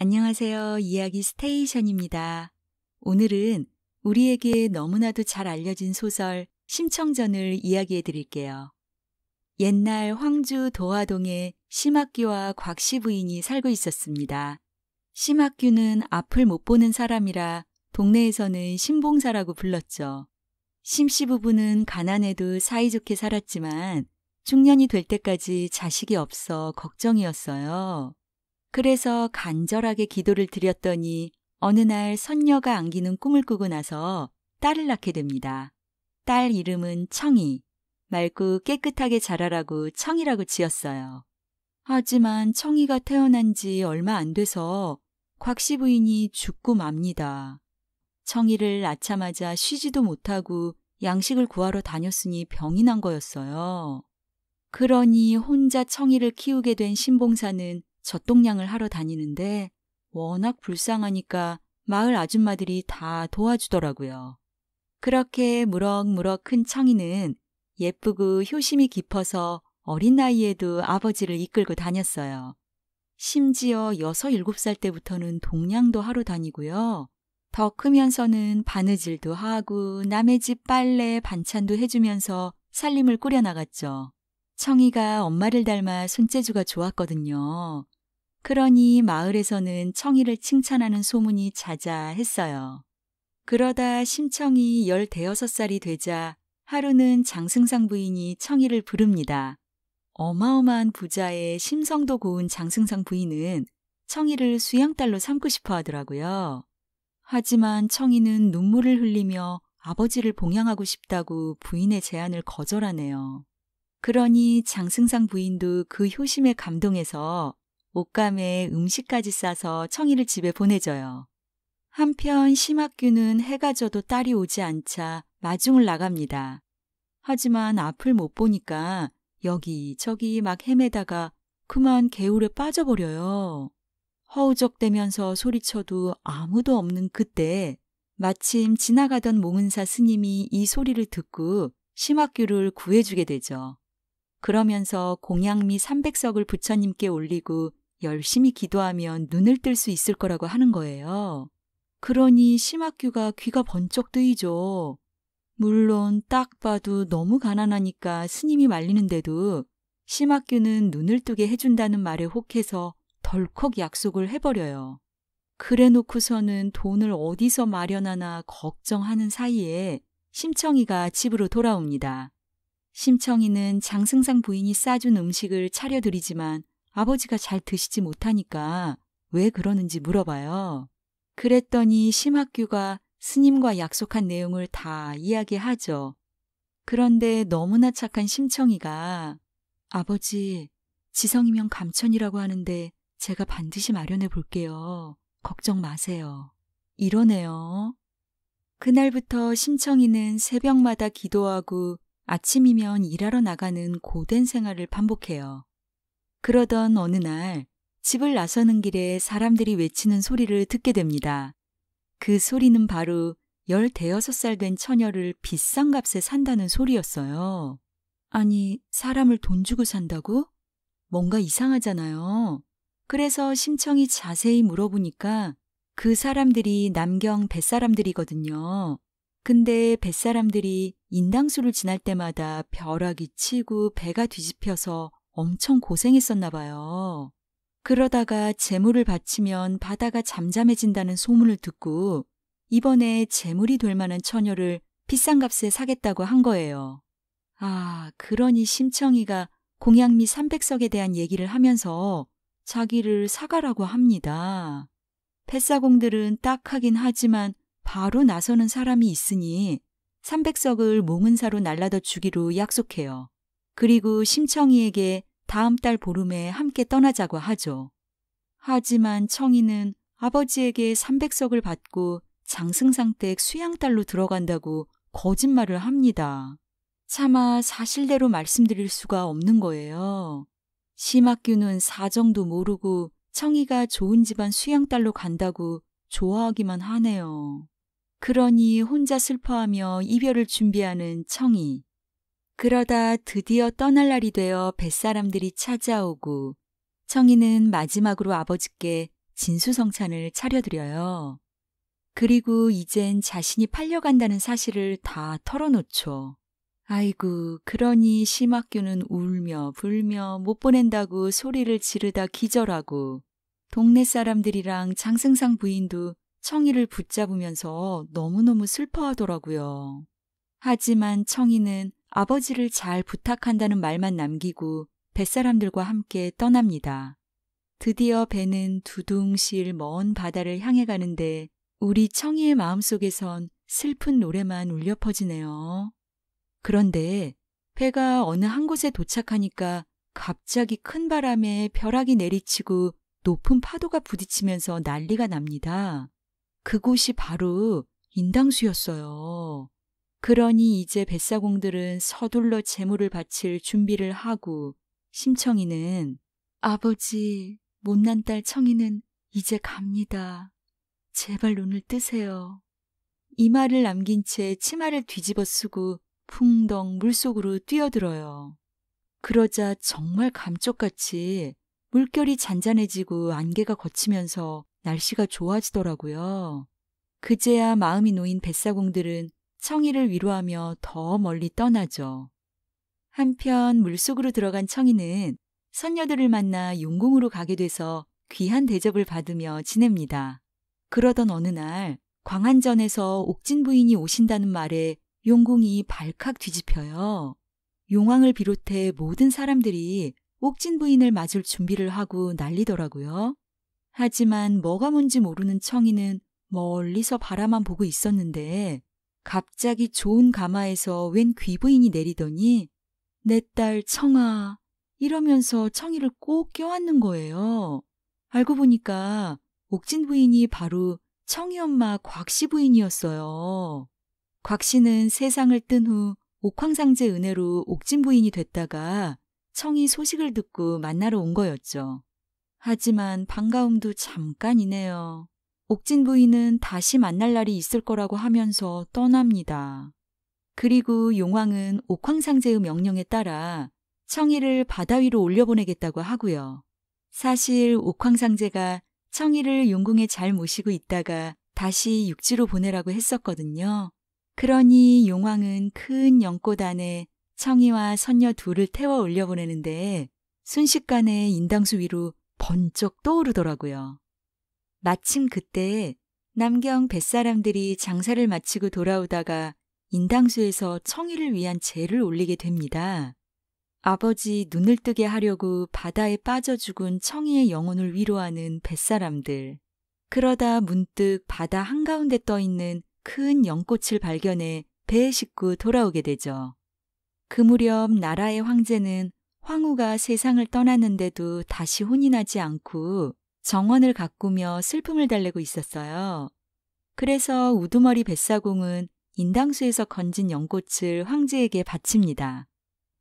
안녕하세요. 이야기 스테이션입니다. 오늘은 우리에게 너무나도 잘 알려진 소설 심청전을 이야기해 드릴게요. 옛날 황주 도화동에 심학규와 곽씨 부인이 살고 있었습니다. 심학규는 앞을 못 보는 사람이라 동네에서는 신봉사라고 불렀죠. 심씨 부부는 가난해도 사이좋게 살았지만 중년이 될 때까지 자식이 없어 걱정이었어요. 그래서 간절하게 기도를 드렸더니 어느 날 선녀가 안기는 꿈을 꾸고 나서 딸을 낳게 됩니다. 딸 이름은 청이, 맑고 깨끗하게 자라라고 청이라고 지었어요. 하지만 청이가 태어난 지 얼마 안 돼서 곽씨 부인이 죽고 맙니다. 청이를 낳자마자 쉬지도 못하고 양식을 구하러 다녔으니 병이 난 거였어요. 그러니 혼자 청이를 키우게 된 신봉사는 젖동량을 하러 다니는데 워낙 불쌍하니까 마을 아줌마들이 다 도와주더라고요. 그렇게 무럭무럭 큰 청이는 예쁘고 효심이 깊어서 어린 나이에도 아버지를 이끌고 다녔어요. 심지어 6, 7살 때부터는 동냥도 하러 다니고요. 더 크면서는 바느질도 하고 남의 집 빨래, 반찬도 해주면서 살림을 꾸려나갔죠. 청이가 엄마를 닮아 손재주가 좋았거든요. 그러니 마을에서는 청이를 칭찬하는 소문이 자자했어요. 그러다 심청이 15살이 되자 하루는 장승상 부인이 청이를 부릅니다. 어마어마한 부자의 심성도 고운 장승상 부인은 청이를 수양딸로 삼고 싶어 하더라고요. 하지만 청이는 눈물을 흘리며 아버지를 봉양하고 싶다고 부인의 제안을 거절하네요. 그러니 장승상 부인도 그 효심에 감동해서 옷감에 음식까지 싸서 청이를 집에 보내줘요. 한편 심학규는 해가 져도 딸이 오지 않자 마중을 나갑니다. 하지만 앞을 못 보니까 여기저기 막 헤매다가 그만 개울에 빠져버려요. 허우적대면서 소리쳐도 아무도 없는 그때 마침 지나가던 몽은사 스님이 이 소리를 듣고 심학규를 구해주게 되죠. 그러면서 공양미 300석을 부처님께 올리고 열심히 기도하면 눈을 뜰 수 있을 거라고 하는 거예요. 그러니 심학규가 귀가 번쩍 뜨이죠. 물론 딱 봐도 너무 가난하니까 스님이 말리는데도 심학규는 눈을 뜨게 해준다는 말에 혹해서 덜컥 약속을 해버려요. 그래 놓고서는 돈을 어디서 마련하나 걱정하는 사이에 심청이가 집으로 돌아옵니다. 심청이는 장승상 부인이 싸준 음식을 차려드리지만 아버지가 잘 드시지 못하니까 왜 그러는지 물어봐요. 그랬더니 심학규가 스님과 약속한 내용을 다 이야기하죠. 그런데 너무나 착한 심청이가 아버지, 지성이면 감천이라고 하는데 제가 반드시 마련해 볼게요. 걱정 마세요. 이러네요. 그날부터 심청이는 새벽마다 기도하고 아침이면 일하러 나가는 고된 생활을 반복해요. 그러던 어느 날 집을 나서는 길에 사람들이 외치는 소리를 듣게 됩니다. 그 소리는 바로 15살 된 처녀를 비싼 값에 산다는 소리였어요. 아니, 사람을 돈 주고 산다고? 뭔가 이상하잖아요. 그래서 심청이 자세히 물어보니까 그 사람들이 남경 뱃사람들이거든요. 근데 뱃사람들이 인당수를 지날 때마다 벼락이 치고 배가 뒤집혀서 엄청 고생했었나 봐요. 그러다가 재물을 바치면 바다가 잠잠해진다는 소문을 듣고 이번에 재물이 될 만한 처녀를 비싼 값에 사겠다고 한 거예요. 아, 그러니 심청이가 공양미 300석에 대한 얘기를 하면서 자기를 사가라고 합니다. 뱃사공들은 딱하긴 하지만 바로 나서는 사람이 있으니 300석을 몽은사로 날라다 주기로 약속해요. 그리고 심청이에게 다음 달 보름에 함께 떠나자고 하죠. 하지만 청이는 아버지에게 300석을 받고 장승상댁 수양딸로 들어간다고 거짓말을 합니다. 차마 사실대로 말씀드릴 수가 없는 거예요. 심학규는 사정도 모르고 청이가 좋은 집안 수양딸로 간다고 좋아하기만 하네요. 그러니 혼자 슬퍼하며 이별을 준비하는 청이. 그러다 드디어 떠날 날이 되어 뱃사람들이 찾아오고 청이는 마지막으로 아버지께 진수성찬을 차려드려요. 그리고 이젠 자신이 팔려간다는 사실을 다 털어놓죠. 아이고, 그러니 심학규는 울며 불며 못 보낸다고 소리를 지르다 기절하고 동네 사람들이랑 장승상 부인도 청이를 붙잡으면서 너무너무 슬퍼하더라고요. 하지만 청이는 아버지를 잘 부탁한다는 말만 남기고 뱃사람들과 함께 떠납니다. 드디어 배는 두둥실 먼 바다를 향해 가는데 우리 청이의 마음속에선 슬픈 노래만 울려 퍼지네요. 그런데 배가 어느 한 곳에 도착하니까 갑자기 큰 바람에 벼락이 내리치고 높은 파도가 부딪히면서 난리가 납니다. 그곳이 바로 인당수였어요. 그러니 이제 뱃사공들은 서둘러 제물을 바칠 준비를 하고 심청이는 아버지, 못난 딸 청이는 이제 갑니다. 제발 눈을 뜨세요. 이 말을 남긴 채 치마를 뒤집어 쓰고 풍덩 물속으로 뛰어들어요. 그러자 정말 감쪽같이 물결이 잔잔해지고 안개가 걷히면서 날씨가 좋아지더라고요. 그제야 마음이 놓인 뱃사공들은 청이를 위로하며 더 멀리 떠나죠. 한편 물속으로 들어간 청이는 선녀들을 만나 용궁으로 가게 돼서 귀한 대접을 받으며 지냅니다. 그러던 어느 날 광안전에서 옥진 부인이 오신다는 말에 용궁이 발칵 뒤집혀요. 용왕을 비롯해 모든 사람들이 옥진 부인을 맞을 준비를 하고 난리더라고요. 하지만 뭐가 뭔지 모르는 청이는 멀리서 바라만 보고 있었는데 갑자기 좋은 가마에서 웬 귀부인이 내리더니 내 딸 청아 이러면서 청이를 꼭 껴안는 거예요. 알고 보니까 옥진 부인이 바로 청이 엄마 곽씨 부인이었어요. 곽씨는 세상을 뜬 후 옥황상제 은혜로 옥진 부인이 됐다가 청이 소식을 듣고 만나러 온 거였죠. 하지만 반가움도 잠깐이네요. 옥진 부인은 다시 만날 날이 있을 거라고 하면서 떠납니다. 그리고 용왕은 옥황상제의 명령에 따라 청이를 바다 위로 올려보내겠다고 하고요. 사실 옥황상제가 청이를 용궁에 잘 모시고 있다가 다시 육지로 보내라고 했었거든요. 그러니 용왕은 큰 연꽃 안에 청이와 선녀 둘을 태워 올려보내는데 순식간에 인당수 위로 번쩍 떠오르더라고요. 마침 그때 남경 뱃사람들이 장사를 마치고 돌아오다가 인당수에서 청이를 위한 제를 올리게 됩니다. 아버지 눈을 뜨게 하려고 바다에 빠져 죽은 청이의 영혼을 위로하는 뱃사람들. 그러다 문득 바다 한가운데 떠있는 큰 연꽃을 발견해 배에 싣고 돌아오게 되죠. 그 무렵 나라의 황제는 황후가 세상을 떠났는데도 다시 혼이 나지 않고 정원을 가꾸며 슬픔을 달래고 있었어요. 그래서 우두머리 뱃사공은 인당수에서 건진 연꽃을 황제에게 바칩니다.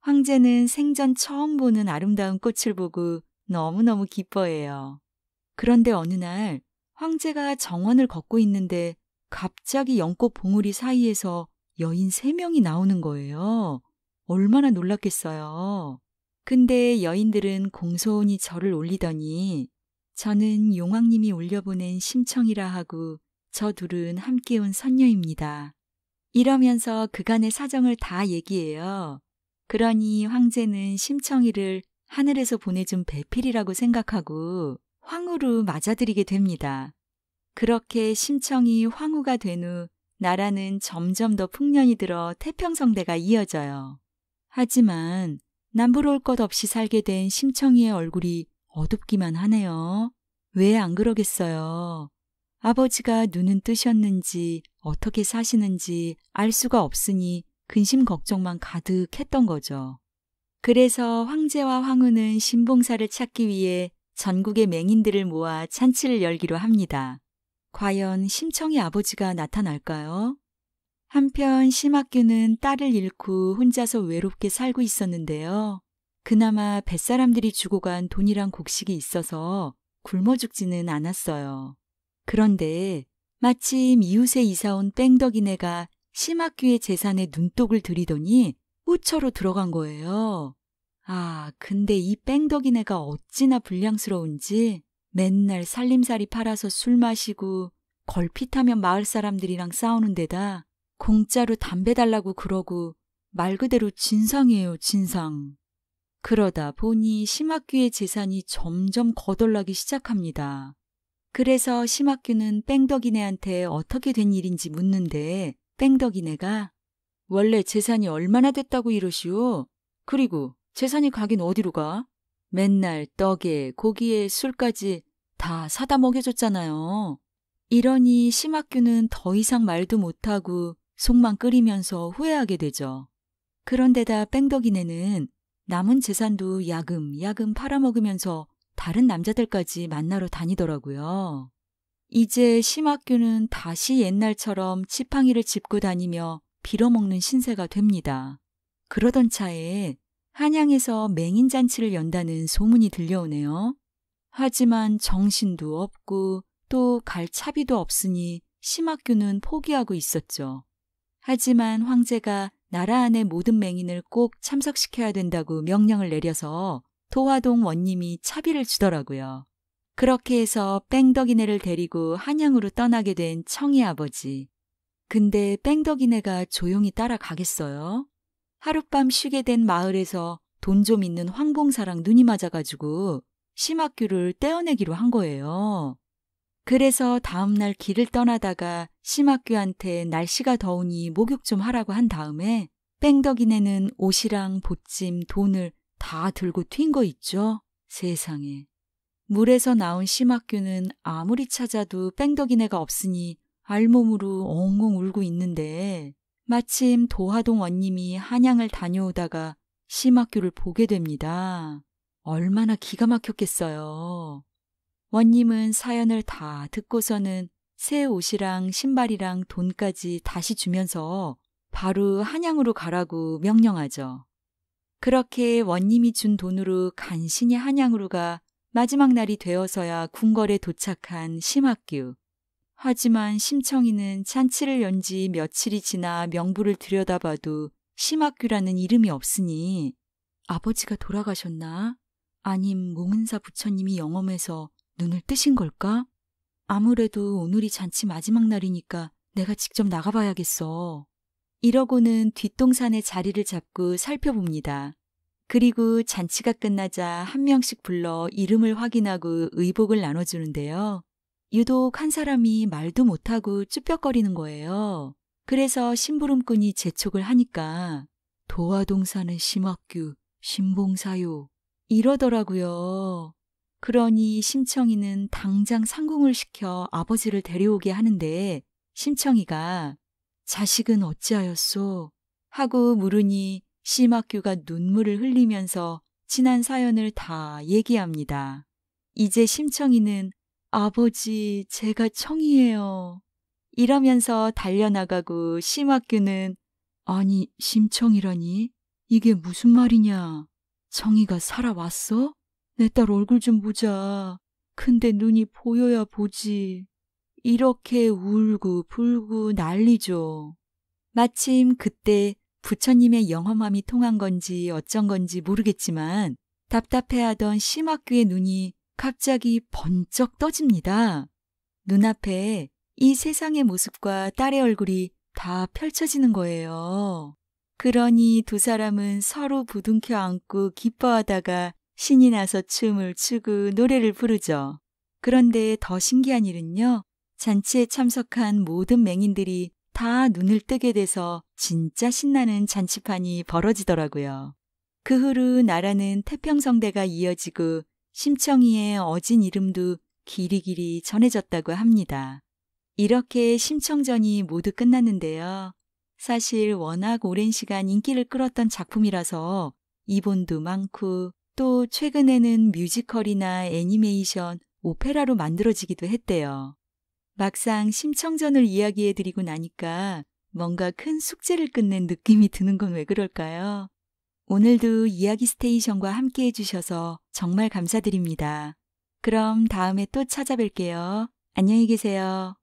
황제는 생전 처음 보는 아름다운 꽃을 보고 너무너무 기뻐해요. 그런데 어느 날 황제가 정원을 걷고 있는데 갑자기 연꽃 봉우리 사이에서 여인 3명이 나오는 거예요. 얼마나 놀랐겠어요. 근데 여인들은 공손히 절을 올리더니 저는 용왕님이 올려보낸 심청이라 하고 저 둘은 함께 온 선녀입니다. 이러면서 그간의 사정을 다 얘기해요. 그러니 황제는 심청이를 하늘에서 보내준 배필이라고 생각하고 황후로 맞아들이게 됩니다. 그렇게 심청이 황후가 된 후 나라는 점점 더 풍년이 들어 태평성대가 이어져요. 하지만 남부러울 것 없이 살게 된 심청이의 얼굴이 어둡기만 하네요. 왜 안 그러겠어요. 아버지가 눈은 뜨셨는지 어떻게 사시는지 알 수가 없으니 근심 걱정만 가득했던 거죠. 그래서 황제와 황후는 신봉사를 찾기 위해 전국의 맹인들을 모아 잔치를 열기로 합니다. 과연 심청이 아버지가 나타날까요? 한편 심학규는 딸을 잃고 혼자서 외롭게 살고 있었는데요. 그나마 뱃사람들이 주고 간 돈이랑 곡식이 있어서 굶어 죽지는 않았어요. 그런데 마침 이웃에 이사온 뺑덕이네가 심학규의 재산에 눈독을 들이더니 후처로 들어간 거예요. 아, 근데 이 뺑덕이네가 어찌나 불량스러운지 맨날 살림살이 팔아서 술 마시고 걸핏하면 마을 사람들이랑 싸우는 데다 공짜로 담배 달라고 그러고 말 그대로 진상이에요, 진상. 그러다 보니 심학규의 재산이 점점 거덜나기 시작합니다. 그래서 심학규는 뺑덕이네한테 어떻게 된 일인지 묻는데 뺑덕이네가 원래 재산이 얼마나 됐다고 이러시오? 그리고 재산이 가긴 어디로 가? 맨날 떡에 고기에 술까지 다 사다 먹여줬잖아요. 이러니 심학규는 더 이상 말도 못하고 속만 끓이면서 후회하게 되죠. 그런데다 뺑덕이네는 남은 재산도 야금야금 팔아먹으면서 다른 남자들까지 만나러 다니더라고요. 이제 심학규는 다시 옛날처럼 지팡이를 짚고 다니며 빌어먹는 신세가 됩니다. 그러던 차에 한양에서 맹인잔치를 연다는 소문이 들려오네요. 하지만 정신도 없고 또 갈 차비도 없으니 심학규는 포기하고 있었죠. 하지만 황제가 나라 안의 모든 맹인을 꼭 참석시켜야 된다고 명령을 내려서 도화동 원님이 차비를 주더라고요. 그렇게 해서 뺑덕이네를 데리고 한양으로 떠나게 된 청이 아버지. 근데 뺑덕이네가 조용히 따라가겠어요? 하룻밤 쉬게 된 마을에서 돈 좀 있는 황봉사랑 눈이 맞아가지고 심학규를 떼어내기로 한 거예요. 그래서 다음날 길을 떠나다가 심학규한테 날씨가 더우니 목욕 좀 하라고 한 다음에 뺑덕이네는 옷이랑 보찜, 돈을 다 들고 튄 거 있죠? 세상에. 물에서 나온 심학규는 아무리 찾아도 뺑덕이네가 없으니 알몸으로 엉엉 울고 있는데 마침 도화동 원님이 한양을 다녀오다가 심학규를 보게 됩니다. 얼마나 기가 막혔겠어요. 원님은 사연을 다 듣고서는 새 옷이랑 신발이랑 돈까지 다시 주면서 바로 한양으로 가라고 명령하죠. 그렇게 원님이 준 돈으로 간신히 한양으로 가 마지막 날이 되어서야 궁궐에 도착한 심학규. 하지만 심청이는 잔치를 연 지 며칠이 지나 명부를 들여다봐도 심학규라는 이름이 없으니 아버지가 돌아가셨나? 아님 몽은사 부처님이 영험해서 눈을 뜨신 걸까? 아무래도 오늘이 잔치 마지막 날이니까 내가 직접 나가봐야겠어. 이러고는 뒷동산에 자리를 잡고 살펴봅니다. 그리고 잔치가 끝나자 한 명씩 불러 이름을 확인하고 의복을 나눠주는데요. 유독 한 사람이 말도 못하고 쭈뼛거리는 거예요. 그래서 심부름꾼이 재촉을 하니까 도화동산의 심학규, 신봉사요 이러더라고요. 그러니 심청이는 당장 상궁을 시켜 아버지를 데려오게 하는데 심청이가 자식은 어찌하였소? 하고 물으니 심학규가 눈물을 흘리면서 지난 사연을 다 얘기합니다. 이제 심청이는 아버지, 제가 청이에요. 이러면서 달려나가고 심학규는 아니, 심청이라니? 이게 무슨 말이냐? 청이가 살아왔어? 내 딸 얼굴 좀 보자. 근데 눈이 보여야 보지. 이렇게 울고 불고 난리죠. 마침 그때 부처님의 영험함이 통한 건지 어쩐 건지 모르겠지만 답답해하던 심학규의 눈이 갑자기 번쩍 떠집니다. 눈앞에 이 세상의 모습과 딸의 얼굴이 다 펼쳐지는 거예요. 그러니 두 사람은 서로 부둥켜 안고 기뻐하다가 신이 나서 춤을 추고 노래를 부르죠. 그런데 더 신기한 일은요. 잔치에 참석한 모든 맹인들이 다 눈을 뜨게 돼서 진짜 신나는 잔치판이 벌어지더라고요. 그 후로 나라는 태평성대가 이어지고 심청이의 어진 이름도 길이길이 전해졌다고 합니다. 이렇게 심청전이 모두 끝났는데요. 사실 워낙 오랜 시간 인기를 끌었던 작품이라서 이본도 많고 또 최근에는 뮤지컬이나 애니메이션, 오페라로 만들어지기도 했대요. 막상 심청전을 이야기해드리고 나니까 뭔가 큰 숙제를 끝낸 느낌이 드는 건 왜 그럴까요? 오늘도 이야기 스테이션과 함께 해주셔서 정말 감사드립니다. 그럼 다음에 또 찾아뵐게요. 안녕히 계세요.